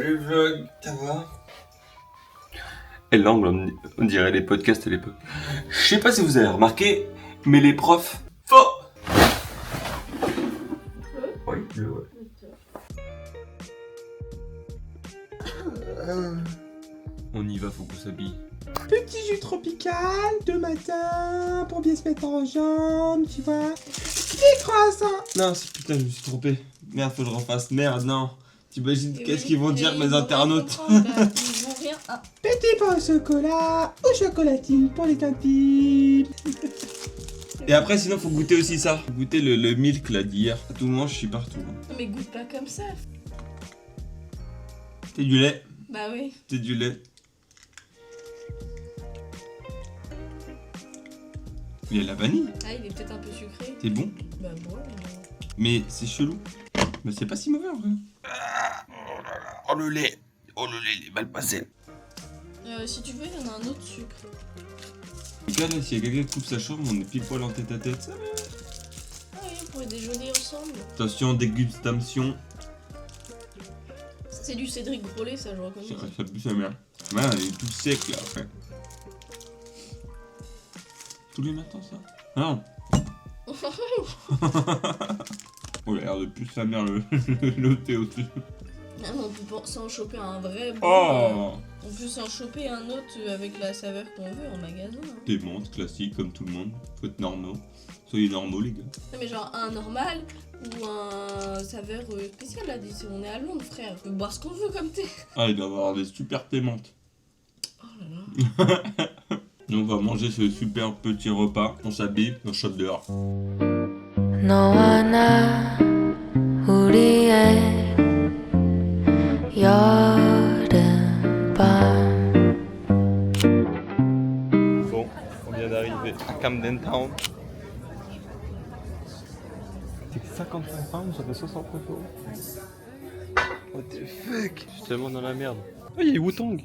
Salut vlog, ça va? Et l'angle, on dirait les podcasts à l'époque. Je sais pas si vous avez remarqué, mais les profs... Faux! Oui, ouais. On y va, faut qu'on s'habille. Petit jus tropical de matin pour bien se mettre en jambes, tu vois. Des croissants. Non, putain, je me suis trompé. Merde, faut que je refasse. Merde, non. T'imagines Et qu'est-ce oui, qu'ils vont dire mes internautes? Ils vont rien. Ah. Petit pain au chocolat ou chocolatine pour les intimes. Et après, sinon, faut goûter aussi ça. Faut goûter le milk là d'hier. Tout le monde, je suis partout. Non, mais goûte pas comme ça. C'est du lait. Bah oui. C'est du lait. Il y a de la vanille. Ah, il est peut-être un peu sucré. C'est bon. Bah bon. Mais c'est chelou. Mais c'est pas si mauvais en vrai. Oh le lait. Oh le lait, il est mal passé. Si tu veux, il y en a un autre sucre. Regarde là, s'il y a quelqu'un qui coupe sa chambre, on est pile poil en tête à tête. Ça va. Ah oui, on pourrait déjeuner ensemble. Attention, dégustation. C'est du Cédric Grolet, ça, je reconnais. Ça pue sa mère. Ouais, il est tout sec là après. Tous les matins ça? Non. Oh, il a l'air de plus sa mère le thé au-dessus. Ah non, on peut s'en choper un vrai bon. Oh. On peut s'en choper un autre avec la saveur qu'on veut en magasin. Hein. Des montres classiques comme tout le monde. Faut être normaux. Soyez normaux les gars. Non mais genre un normal ou un saveur spécial là. On est à Londres frère. On peut boire ce qu'on veut comme thé. Ah, il doit avoir des super thés menthes. Oh là là. Nous on va manger ce super petit repas. On s'habille, on shot dehors. 너와 나 우리의 여름밤. Bon, on vient d'arriver à Camden Town. C'est 55 pounds, ça fait 69 euros. What the fuck? Je suis tellement dans la merde. Oh, il y a Wu-Tang.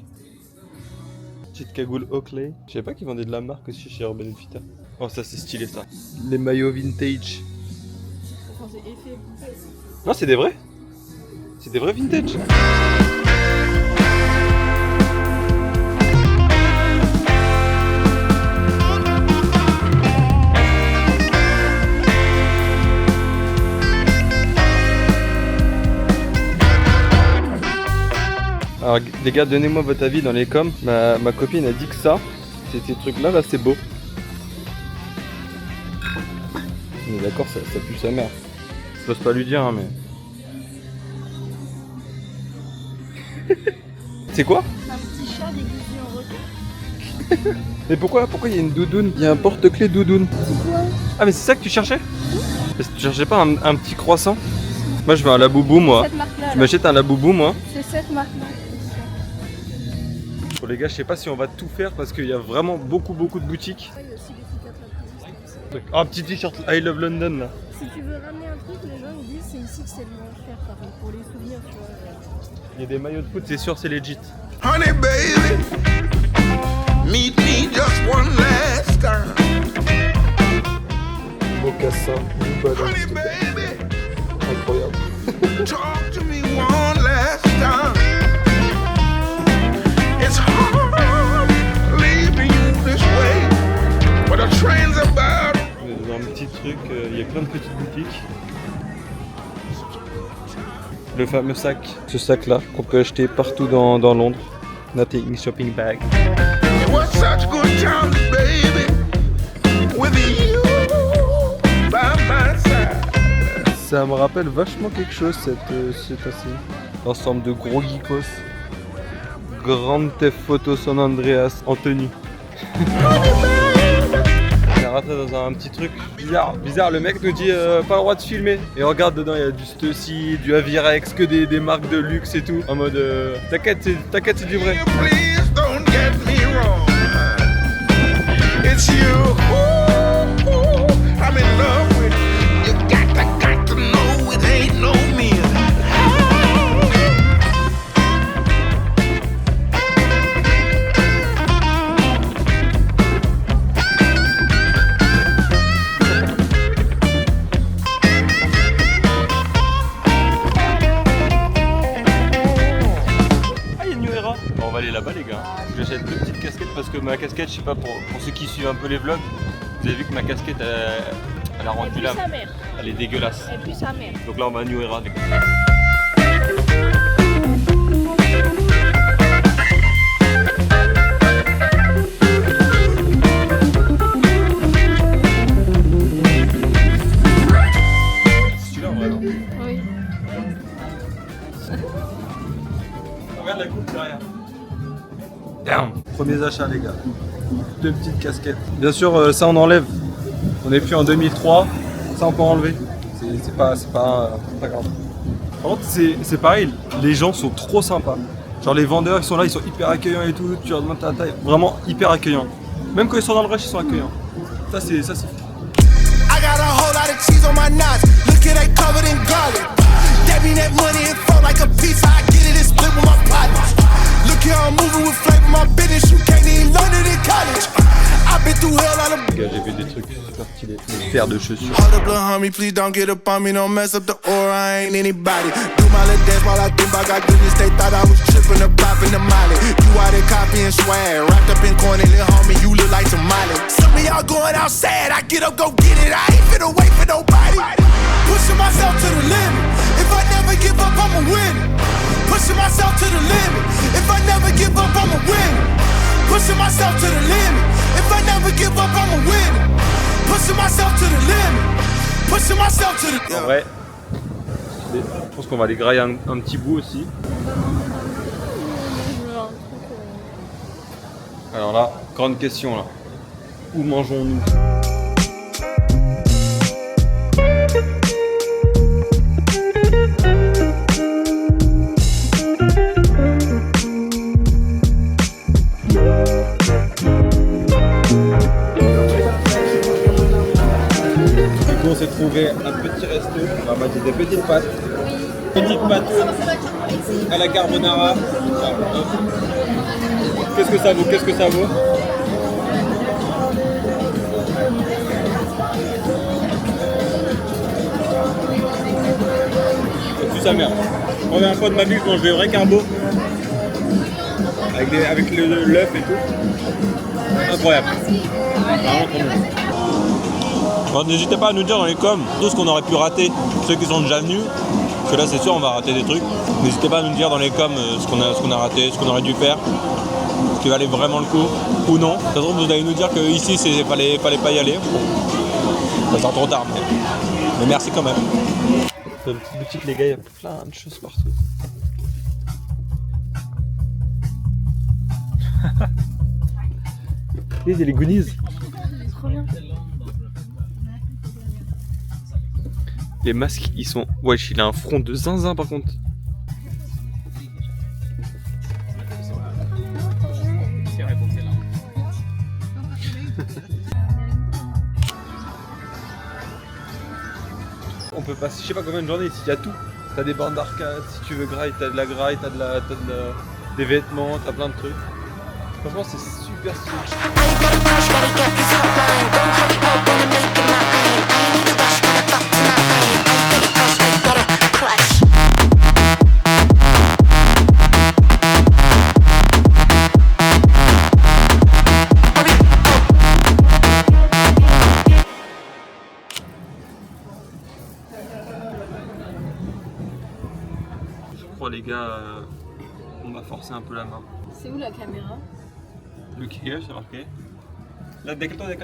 Petite cagoule Oakley. Je savais pas qu'ils vendaient de la marque aussi chez Urban Outfitters. Oh, ça c'est stylé ça. Les maillots vintage. Enfin, c'est effet. Non, c'est des vrais. C'est des vrais vintage. Alors les gars, donnez-moi votre avis dans les coms. Ma copine a dit que ça, ces trucs là c'est beau. On est d'accord, ça pue sa mère. Je n'ose pas lui dire hein, mais... C'est quoi? Un petit chat déguisé en requin. Mais pourquoi il y a une doudoune? Il y a un porte-clés doudoune. C'est quoi? Ah mais c'est ça que tu cherchais? Parce que tu cherchais pas un petit croissant? Moi je veux un laboubou moi. Cette marque-là. Je m'achète un laboubou moi. C'est cette marque-là. Bon les gars, je sais pas si on va tout faire parce qu'il y a vraiment beaucoup de boutiques. Il y a aussi des cicatrices comme ça. Ah, un petit t-shirt I Love London là. Si tu veux ramener un truc, les gens ils disent c'est ici que c'est le moins cher par contre, pour les souvenirs, tu vois. Il y a des maillots de foot, c'est sûr, c'est legit. Honey baby, meet me just one last time. Mocassin, New Balance, Honey baby, incroyable. talk to me one last time. It's hard leaving you this way, but the train's about. Dans un petit truc, il y a plein de petites boutiques. Le fameux sac, ce sac là qu'on peut acheter partout dans Londres. Nothing shopping bag. It was such good times, baby, with you by my side. Ça me rappelle vachement quelque chose cette assiette. L'ensemble de gros geekos. Grande Theft Photo San Andreas en tenue. On est rentré dans un petit truc bizarre. Le mec nous dit pas le droit de filmer. Et regarde dedans, il y a du Stussy, du Avirex, que des marques de luxe et tout. En mode t'inquiète, c'est du vrai. Please don't get me wrong. It's you. Ooh, I'm in love with you. You got to know it ain't no me. là-bas les gars. J'achète 2 petites casquettes parce que ma casquette, je sais pas, pour ceux qui suivent un peu les vlogs, vous avez vu que ma casquette elle a rendu là. Elle est dégueulasse. Et puis sa mère. Donc là on va à New Era. Oui. Regarde la coupe derrière. Damn. Premiers achats les gars. 2 petites casquettes. Bien sûr ça on enlève. On n'est plus en 2003. Ça on peut enlever. C'est pas grave. Par contre c'est pareil. Les gens sont trop sympas. Genre les vendeurs ils sont là, ils sont hyper accueillants et tout. Tu leur demandes ta taille. Vraiment hyper accueillants. Même quand ils sont dans le rush ils sont accueillants. Ça c'est fou. I got a whole lot of cheese on my nuts. Look at that covered in garlic. That mean that money it fall like a pizza. I get it and split with my partners. Look here, I'm moving with flavor. My business, you can't even learn it in college. I've been through hell out of. Les gars, j'ai vu des trucs super stylés. Des paires de chaussures. Hold up, little homie, please don't get up on me. Don't mess up the aura, I ain't anybody. Do my little dance while I think about God goodness. They thought I was tripping up, popping the molly. You out there copying swag. Wrapped up in corny, little homie, you look like some Molly. Some of y'all going outside, I get up, go get it. I ain't finna wait for nobody. Pushing myself to the limit. If I never give up, I'ma win it. Pushing myself to the limit. If I never give up, I'ma win it. Pushing myself to the limit. If I never give up, I'ma win it. Pushing myself to the limit. Pushing myself to the. En vrai, je pense qu'on va les grailler un petit bout aussi. Alors là, grande question là. Où mangeons-nous? On s'est trouvé un petit resto, on va mettre des petites pâtes. Petites pâtes à la carbonara. Qu'est-ce que ça vaut? Qu'est-ce que ça vaut? C'est sa mère. Première fois de ma vie que je mange des vrais carbos. Avec l'œuf et tout. Incroyable. Vraiment trop bon. Bon, n'hésitez pas à nous dire dans les coms tout ce qu'on aurait pu rater, ceux qui sont déjà venus, parce que là c'est sûr on va rater des trucs. N'hésitez pas à nous dire dans les coms ce qu'on a raté, ce qu'on aurait dû faire, ce qui valait vraiment le coup ou non. De toute façon vous allez nous dire que ici fallait pas y aller. Ça sort trop tard mais merci quand même. Dans une petite boutique les gars, il y a plein de choses partout. Il y a les Goonies. Trop bien. Les masques, ils sont... Wesh, il a un front de zinzin par contre. On peut passer je sais pas combien de journées ici, il y a tout. T'as des bandes d'arcade, si tu veux graille, t'as de la graille, t'as des vêtements, t'as plein de trucs. Franchement c'est super stylé. Je crois les gars, on va forcer un peu la main. C'est où la caméra? Look here, c'est marqué. Là, décale-toi.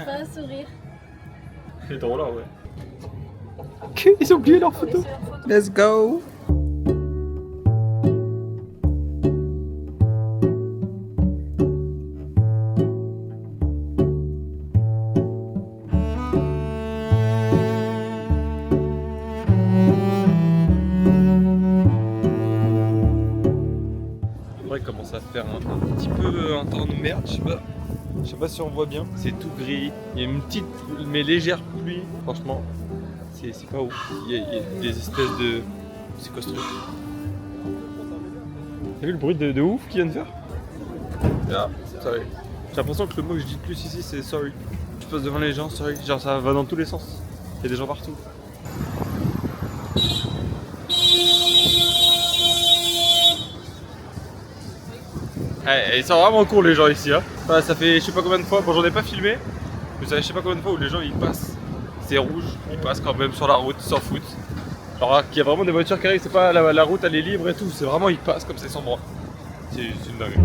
Pas un sourire. C'est drôle là, ouais. Ils ont oublié leur photo. Let's go. Il commence à faire un petit peu un temps de merde, je sais pas si on voit bien, c'est tout gris, il y a une petite mais légère pluie, franchement, c'est pas ouf, il y a des espèces de... c'est quoi ce truc? T'as vu le bruit de ouf qu'il vient de faire? Ah, sorry. J'ai l'impression que le mot que je dis le plus ici c'est sorry. Tu passes devant les gens, sorry, genre ça va dans tous les sens, il y a des gens partout. Ils sont vraiment cool les gens ici. Hein. Enfin, ça fait je sais pas combien de fois, bon j'en ai pas filmé, mais ça fait je sais pas combien de fois où les gens ils passent. C'est rouge, ils passent quand même sur la route, ils s'en foutent. Alors qu'il y a vraiment des voitures qui arrivent, c'est pas la route elle est libre et tout, c'est vraiment ils passent comme ça, ils sont droits. C'est une dingue.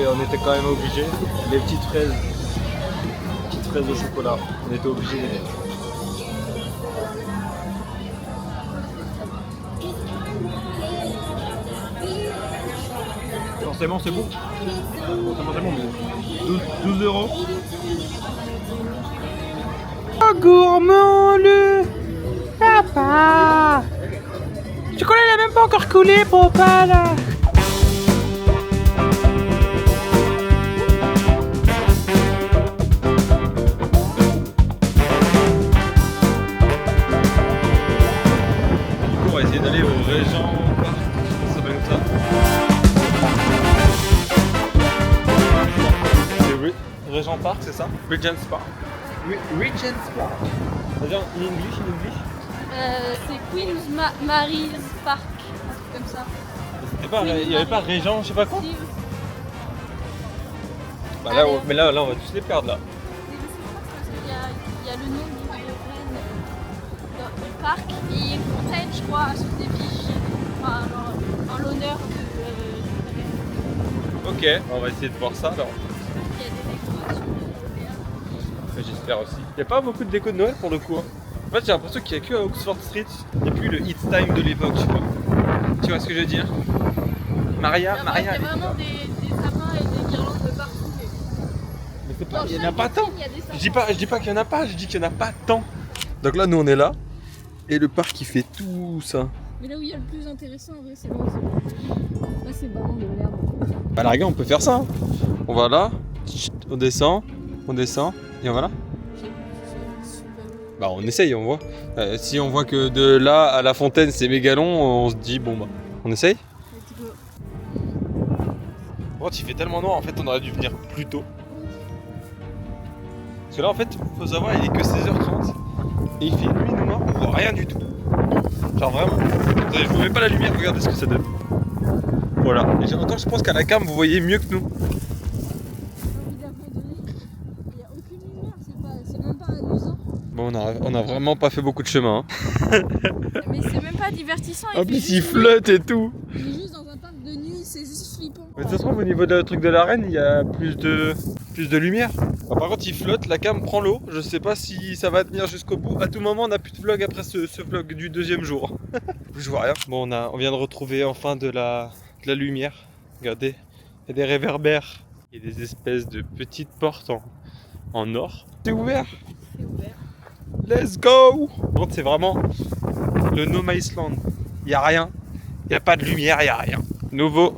On était quand même obligés, les petites fraises au chocolat, on était obligés de les mettre. Forcément c'est bon. Forcément c'est bon, mais 12 €. Oh gourmand le papa. Le chocolat il a même pas encore coulé papa là. On va essayer d'aller au Régent Park, ça s'appelle comme ça. C'est Régent Park, c'est ça? Regent's Park. Regent's Park. C'est-à-dire in English? C'est Queen's Mary's Park, un truc comme ça. Il n'y avait pas Régent, je sais pas quoi? Si. Bah là, mais là, on va tous les perdre là. Il y a le nom du reine dans le parc et il y a une fontaine, je crois, sur des vigies, enfin, en l'honneur de Ok, on va essayer de voir ça alors. il y a des décorations. J'espère aussi. Il n'y a pas beaucoup de déco de Noël pour le coup. Hein. En fait, j'ai l'impression qu'il n'y a que à Oxford Street. Il n'y a plus le It's Time de l'époque, tu vois. Tu vois ce que je veux dire? Maria. Il y a vraiment des sapins et des guirlandes de partout. Mais c'est pas, Dans il n'y en a chaque pas tant. vitrine, il y a des sapins. Je dis pas qu'il n'y en a pas, je dis qu'il n'y en a pas tant. Donc là, nous on est là. Et le parc il fait tout ça. Mais là où il y a le plus intéressant, en vrai, c'est là où c'est. Là, c'est vraiment de l'herbe. Bah, la rigueur, on peut faire ça. Hein. On va là, on descend, et on va là. Bah, on essaye, on voit. Si on voit que de là à la fontaine c'est méga long, on se dit bon bah, on essaye. Bon, il fait tellement noir, en fait, on aurait dû venir plus tôt. Parce que là, en fait, faut savoir, il est que 16h30 et il fait nuit noire, on voit rien du tout. Genre vraiment. Attendez, je vous mets pas la lumière, regardez ce que ça donne. Voilà. Et encore, je pense qu'à la cam, vous voyez mieux que nous. Il n'y a aucune lumière, c'est même pas amusant. Bon, on a vraiment pas fait beaucoup de chemin. Hein. Mais c'est même pas divertissant. En plus, il flotte et tout. Il est juste dans un parc de nuit, c'est juste flippant. Mais ça se trouve, au niveau de truc de l'arène, il y a plus de lumière. Ah, par contre, il flotte, la cam prend l'eau. Je sais pas si ça va tenir jusqu'au bout. À tout moment, on n'a plus de vlog après ce vlog du deuxième jour. Je vois rien. Bon, on vient de retrouver enfin de la lumière. Regardez, il y a des réverbères. Il y a des espèces de petites portes en or. C'est ouvert. C'est ouvert. Let's go. Par contre, c'est vraiment le No Man's Land. Il n'y a rien. Il n'y a pas de lumière, il n'y a rien. Nouveau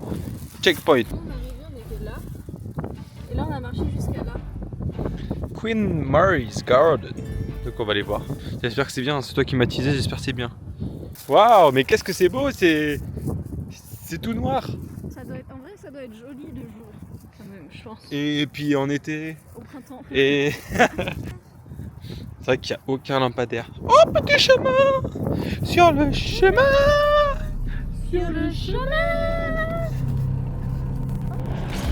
checkpoint. On arrivait, on était là. Et là, on a marché jusqu'à là. Queen Mary's Garden. Donc on va aller voir. J'espère que c'est bien, c'est toi qui m'as teasé, j'espère que c'est bien. Waouh, mais qu'est-ce que c'est beau, c'est tout noir. Ça doit être, en vrai, ça doit être joli de jour, quand même, je pense. Et puis en été. Au printemps. Et c'est vrai qu'il n'y a aucun lampadaire. Oh, petit chemin. Sur le chemin. Sur le chemin.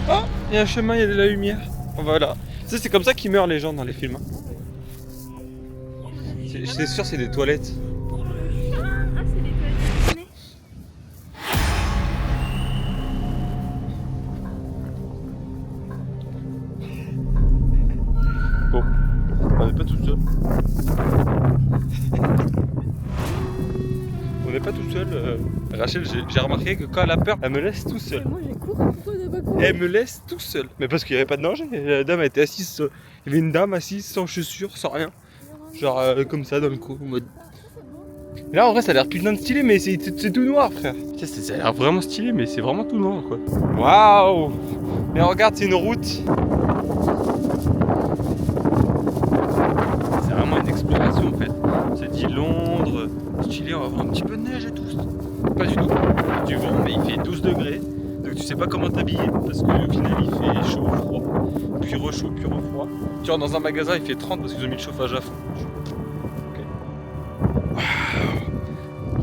Oh, il y a un chemin, il y a de la lumière. Voilà. Ça, c'est comme ça qu'ils meurent les gens dans les films. C'est sûr, c'est des toilettes. Ah, c'est des toilettes. Bon, on n'est pas tout seul. On n'est pas tout seul. Rachel, j'ai remarqué que quand elle a peur, elle me laisse tout seul. Moi, j'ai couru, pourquoi de pas courir? Elle me laisse tout seul. Mais parce qu'il n'y avait pas de danger. La dame elle était assise. Il y avait une dame assise sans chaussures, sans rien. Genre comme ça dans le cou. En mode... Et là en vrai ça a l'air putain de stylé, mais c'est tout noir, frère. Ça a l'air vraiment stylé, mais c'est vraiment tout noir quoi. Waouh. Mais regarde, c'est une route. C'est vraiment une exploration en fait. C'est dit Londres, chiller, on va avoir un petit peu de neige et tout. Pas du tout. Du vent, mais il fait 12 degrés. Donc tu sais pas comment t'habiller parce qu'au final il fait chaud, froid, puis re-chaud, puis re-froid. Tu vois, dans un magasin il fait 30 parce qu'ils ont mis le chauffage à fond. Ok.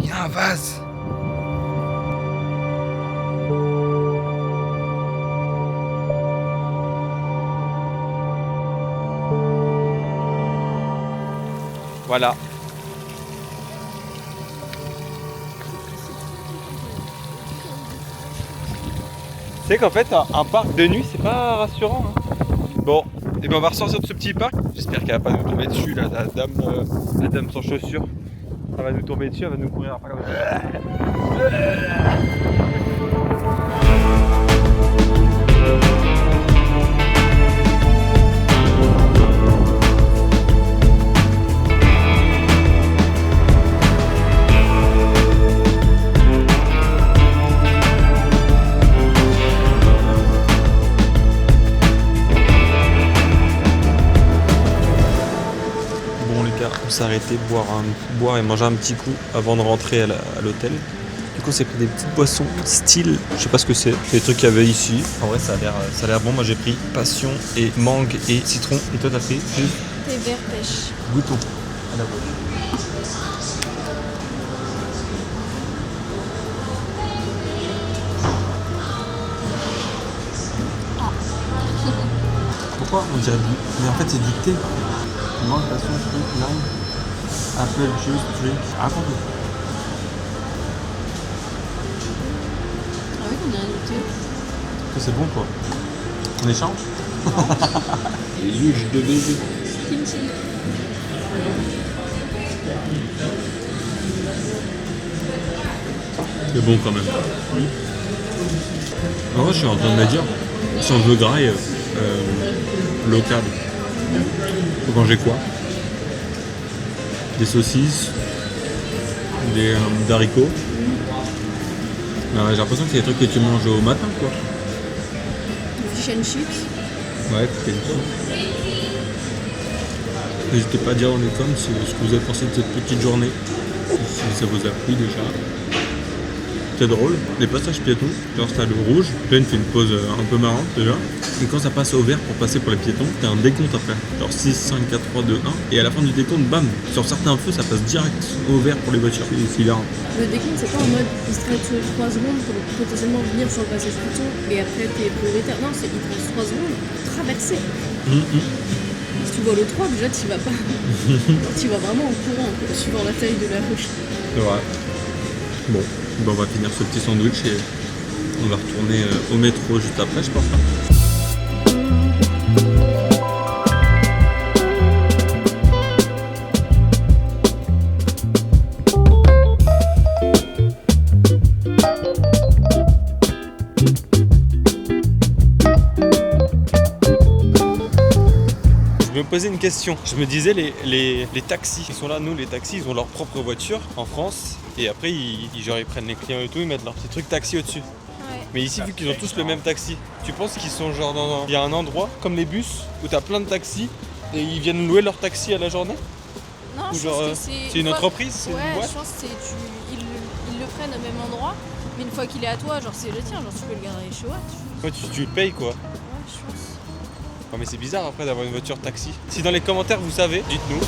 Il y a un vase. Voilà. Tu sais qu'en fait un parc de nuit c'est pas rassurant hein. Bon, et ben on va ressortir de ce petit parc. J'espère qu'elle va pas nous tomber dessus là, la dame sans chaussures. Elle va nous tomber dessus, elle va nous courir après comme ça. On s'est arrêté boire et manger un petit coup avant de rentrer à l'hôtel. Du coup, c'est pris des petites boissons style, je sais pas ce que c'est des trucs qu'il y avait ici. En vrai, ça a l'air bon. Moi, j'ai pris passion et mangue et citron. Et toi, t'as pris juste Thé vert pêche. goûtons à la boîte. Pourquoi on dirait du... Mais en fait, c'est du thé. Mangue, passion, fruit, lime, apple, juice, drink. Raconte. Ah oui, on a un thé. Que c'est bon quoi. On échange. Les juges de baiser. Kimchi. C'est bon quand même. En vrai, je suis en train de me dire, si on veut graille local, faut manger quoi? Des saucisses, des haricots. J'ai l'impression que c'est des trucs que tu manges au matin quoi. Fish and chips. Ouais, peut-être ça. N'hésitez pas à dire dans les commentaires ce que vous avez pensé de cette petite journée. Si ça vous a plu déjà. C'est drôle, les passages piétons, genre t'as le rouge, là il fait une pause un peu marrante déjà. Et quand ça passe au vert pour passer pour les piétons, t'as un décompte après. Genre 6, 5, 4, 3, 2, 1. Et à la fin du décompte, bam, sur certains feux ça passe direct au vert pour les voitures. C'est hilarant. Le décompte, c'est pas en mode il se reste 3 secondes pour potentiellement venir sur le passage piéton et après t'es prioritaire. Non, c'est il te reste 3 secondes pour traverser. Si tu vois le 3, déjà tu vas pas. Tu vas vraiment en courant, quoi, suivant la taille de la roche. C'est vrai. Bon, on va finir ce petit sandwich et on va retourner au métro juste après, je pense. Je me posais une question. Je me disais, les taxis qui sont là, nous les taxis, ils ont leur propre voiture en France. Et après, ils prennent les clients et tout, ils mettent leur petit truc taxi au-dessus. Ouais. Mais ici, vu qu'ils ont tous le même taxi, tu penses qu'ils sont genre dans il y a un endroit, comme les bus, où t'as plein de taxis, et ils viennent louer leur taxi à la journée? Non, Ou je genre, pense que c'est une entreprise, c'est une Ouais, boîte? je pense que ils le prennent au même endroit, mais une fois qu'il est à toi, genre c'est le tien, genre tu peux le garder chez toi. Ouais, tu le payes quoi. Ouais, je pense. Ouais, mais c'est bizarre après d'avoir une voiture taxi. Si dans les commentaires vous savez, dites-nous.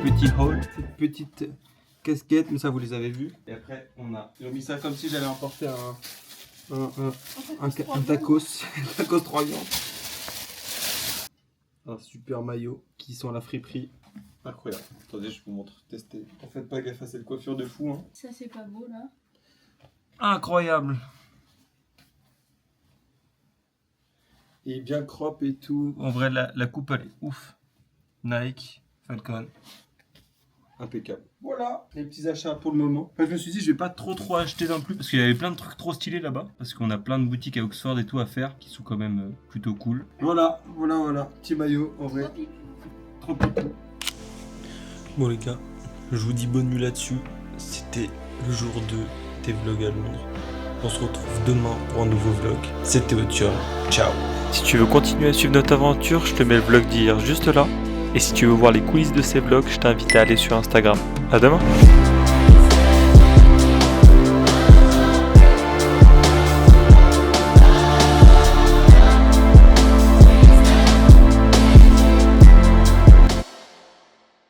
Petit haul, cette petite casquette, mais ça vous les avez vus. Et après ils ont mis ça comme si j'allais emporter un tacos, tacos 3 viandes. Un super maillot qui sont à la friperie. Incroyable. Attendez, je vous montre, tester. En fait pas gaffe à cette coiffure de fou hein. Ça, c'est pas beau là. Incroyable. Et bien crop et tout. En vrai la coupe elle est ouf. Nike, Falcon. impeccable. Voilà, les petits achats pour le moment. Enfin, je me suis dit, je vais pas trop acheter non plus, parce qu'il y avait plein de trucs trop stylés là-bas. Parce qu'on a plein de boutiques à Oxford et tout à faire, qui sont quand même plutôt cool. Voilà. Petit maillot, en vrai. Trop pipou. Bon les gars, je vous dis bonne nuit là-dessus. C'était le jour 2 des vlogs à Londres. On se retrouve demain pour un nouveau vlog. C'était Otium. Ciao. Si tu veux continuer à suivre notre aventure, je te mets le vlog d'hier juste là. Et si tu veux voir les coulisses de ces vlogs, je t'invite à aller sur Instagram. À demain!